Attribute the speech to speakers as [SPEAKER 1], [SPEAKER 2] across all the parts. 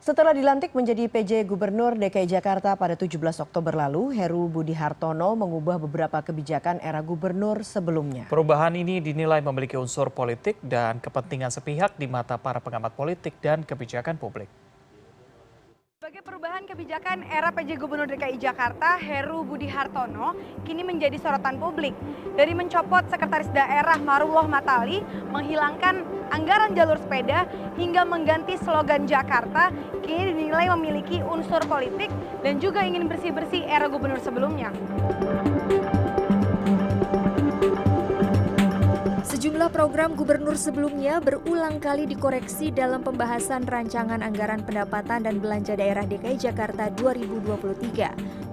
[SPEAKER 1] Setelah dilantik menjadi PJ Gubernur DKI Jakarta pada 17 Oktober lalu, Heru Budi Hartono mengubah beberapa kebijakan era gubernur sebelumnya.
[SPEAKER 2] Perubahan ini dinilai memiliki unsur politik dan kepentingan sepihak di mata para pengamat politik dan kebijakan publik.
[SPEAKER 3] Sebagai perubahan kebijakan era PJ Gubernur DKI Jakarta, Heru Budi Hartono kini menjadi sorotan publik. Dari mencopot Sekretaris Daerah Marullah Matali, menghilangkan anggaran jalur sepeda, hingga mengganti slogan Jakarta, kini dinilai memiliki unsur politik dan juga ingin bersih-bersih era gubernur sebelumnya.
[SPEAKER 4] Sejumlah program gubernur sebelumnya berulang kali dikoreksi dalam pembahasan rancangan anggaran pendapatan dan belanja daerah DKI Jakarta 2023.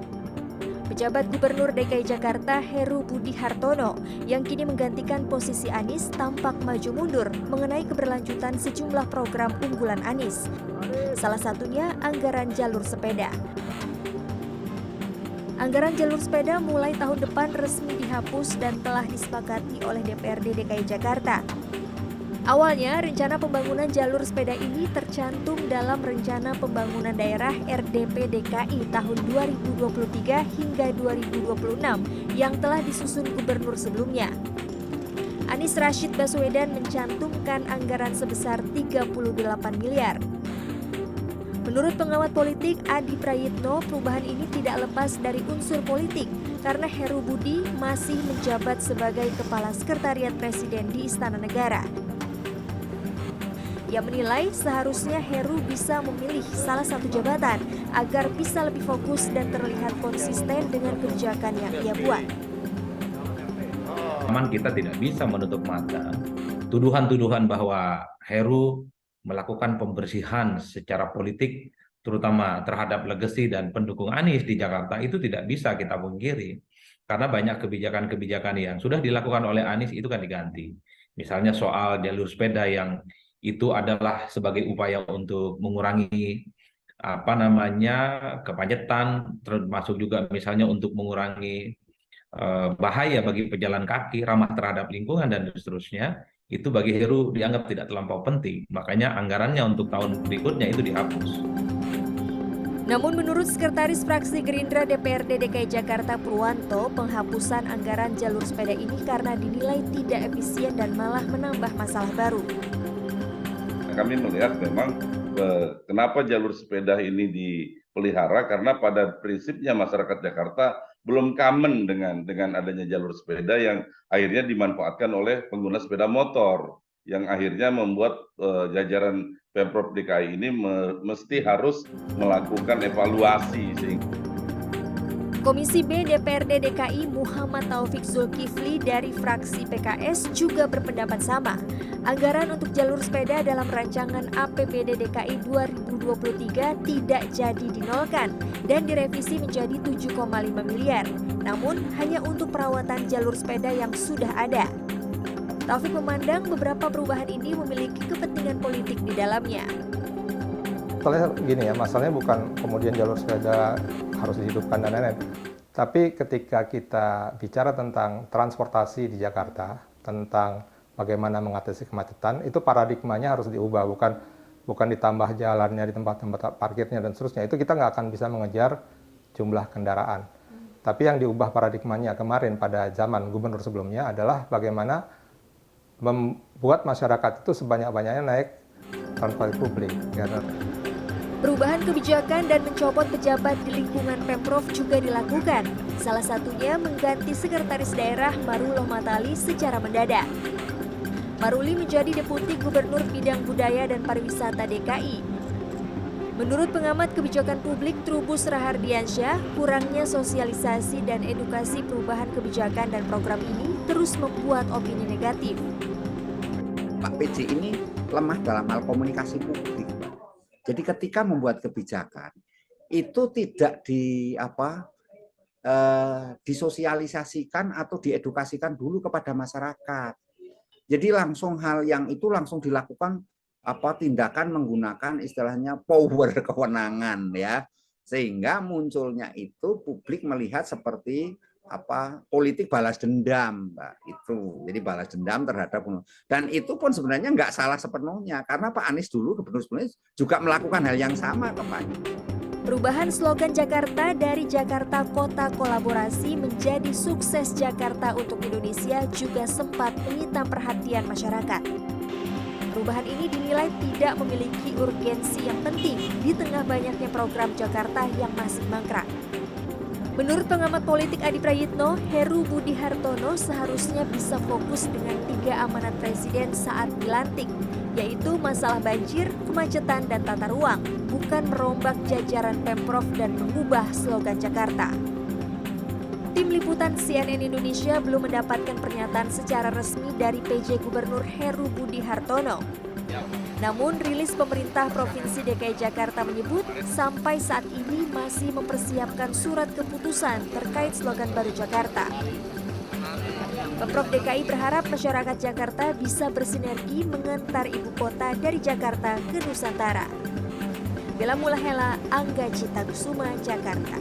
[SPEAKER 4] Pejabat Gubernur DKI Jakarta Heru Budi Hartono yang kini menggantikan posisi Anies tampak maju mundur mengenai keberlanjutan sejumlah program unggulan Anies. Salah satunya anggaran jalur sepeda. Anggaran jalur sepeda mulai tahun depan resmi dihapus dan telah disepakati oleh DPRD DKI Jakarta. Awalnya, rencana pembangunan jalur sepeda ini tercantum dalam Rencana Pembangunan Daerah RDP DKI tahun 2023 hingga 2026 yang telah disusun gubernur sebelumnya. Anies Rashid Baswedan mencantumkan anggaran sebesar 38 miliar. Menurut pengamat politik Adi Prayitno, perubahan ini tidak lepas dari unsur politik karena Heru Budi masih menjabat sebagai Kepala Sekretariat Presiden di Istana Negara. Ia menilai seharusnya Heru bisa memilih salah satu jabatan agar bisa lebih fokus dan terlihat konsisten dengan kebijakan yang ia buat.
[SPEAKER 5] Kita tidak bisa menutup mata tuduhan-tuduhan bahwa Heru melakukan pembersihan secara politik, terutama terhadap legasi dan pendukung Anies di Jakarta, itu tidak bisa kita pungkiri. Karena banyak kebijakan-kebijakan yang sudah dilakukan oleh Anies itu kan diganti. Misalnya soal jalur sepeda yang itu adalah sebagai upaya untuk mengurangi kemacetan, termasuk juga misalnya untuk mengurangi bahaya bagi pejalan kaki, ramah terhadap lingkungan dan seterusnya. Itu bagi Heru dianggap tidak terlampau penting. Makanya anggarannya untuk tahun berikutnya itu dihapus.
[SPEAKER 4] Namun menurut Sekretaris Fraksi Gerindra DPRD DKI Jakarta Purwanto, penghapusan anggaran jalur sepeda ini karena dinilai tidak efisien dan malah menambah masalah baru.
[SPEAKER 6] Kami melihat memang kenapa jalur sepeda ini dipelihara, karena pada prinsipnya masyarakat Jakarta belum common dengan adanya jalur sepeda yang akhirnya dimanfaatkan oleh pengguna sepeda motor, yang akhirnya membuat jajaran Pemprov DKI ini mesti harus melakukan evaluasi.
[SPEAKER 4] Komisi B DPRD DKI Muhammad Taufik Zulkifli dari fraksi PKS juga berpendapat sama. Anggaran untuk jalur sepeda dalam rancangan APBD DKI 2023 tidak jadi dinolkan dan direvisi menjadi 7,5 miliar. Namun hanya untuk perawatan jalur sepeda yang sudah ada. Taufik memandang beberapa perubahan ini memiliki kepentingan politik di dalamnya.
[SPEAKER 7] Soalnya gini ya, masalahnya bukan kemudian jalur sepeda harus dihidupkan dan lain-lain. Tapi ketika kita bicara tentang transportasi di Jakarta, tentang bagaimana mengatasi kemacetan, itu paradigmanya harus diubah, bukan ditambah jalannya di tempat-tempat parkirnya dan seterusnya. Itu kita nggak akan bisa mengejar jumlah kendaraan. Tapi yang diubah paradigmanya kemarin pada zaman gubernur sebelumnya adalah bagaimana membuat masyarakat itu sebanyak-banyaknya naik transportasi publik.
[SPEAKER 4] Perubahan kebijakan dan mencopot pejabat di lingkungan Pemprov juga dilakukan. Salah satunya mengganti Sekretaris Daerah Marullah Matali secara mendadak. Maruli menjadi Deputi Gubernur Bidang Budaya dan Pariwisata DKI. Menurut pengamat kebijakan publik Trubus Rahardiansyah, kurangnya sosialisasi dan edukasi perubahan kebijakan dan program ini terus membuat opini negatif.
[SPEAKER 8] Pak PJ ini lemah dalam hal komunikasi publik. Jadi ketika membuat kebijakan itu tidak disosialisasikan atau diedukasikan dulu kepada masyarakat. Jadi langsung hal yang itu langsung dilakukan tindakan menggunakan istilahnya power kewenangan ya, sehingga munculnya itu publik melihat seperti politik balas dendam, Mbak. Itu jadi balas dendam terhadap, dan itu pun sebenarnya nggak salah sepenuhnya karena Pak Anies dulu gubernur sebelumnya juga melakukan hal yang sama ke Pak.
[SPEAKER 4] Perubahan slogan Jakarta dari Jakarta Kota Kolaborasi menjadi Sukses Jakarta untuk Indonesia juga sempat menyita perhatian masyarakat. Perubahan ini dinilai tidak memiliki urgensi yang penting di tengah banyaknya program Jakarta yang masih mangkrak. Menurut pengamat politik Adi Prayitno, Heru Budi Hartono seharusnya bisa fokus dengan 3 amanat presiden saat dilantik, yaitu masalah banjir, kemacetan, dan tata ruang, bukan merombak jajaran Pemprov dan mengubah slogan Jakarta. Tim Liputan CNN Indonesia belum mendapatkan pernyataan secara resmi dari PJ Gubernur Heru Budi Hartono. Namun, rilis pemerintah Provinsi DKI Jakarta menyebut sampai saat ini masih mempersiapkan surat keputusan terkait slogan baru Jakarta. Pemprov DKI berharap masyarakat Jakarta bisa bersinergi mengantar ibu kota dari Jakarta ke Nusantara. Bella Mulahela, Angga Cita Kusuma, Jakarta.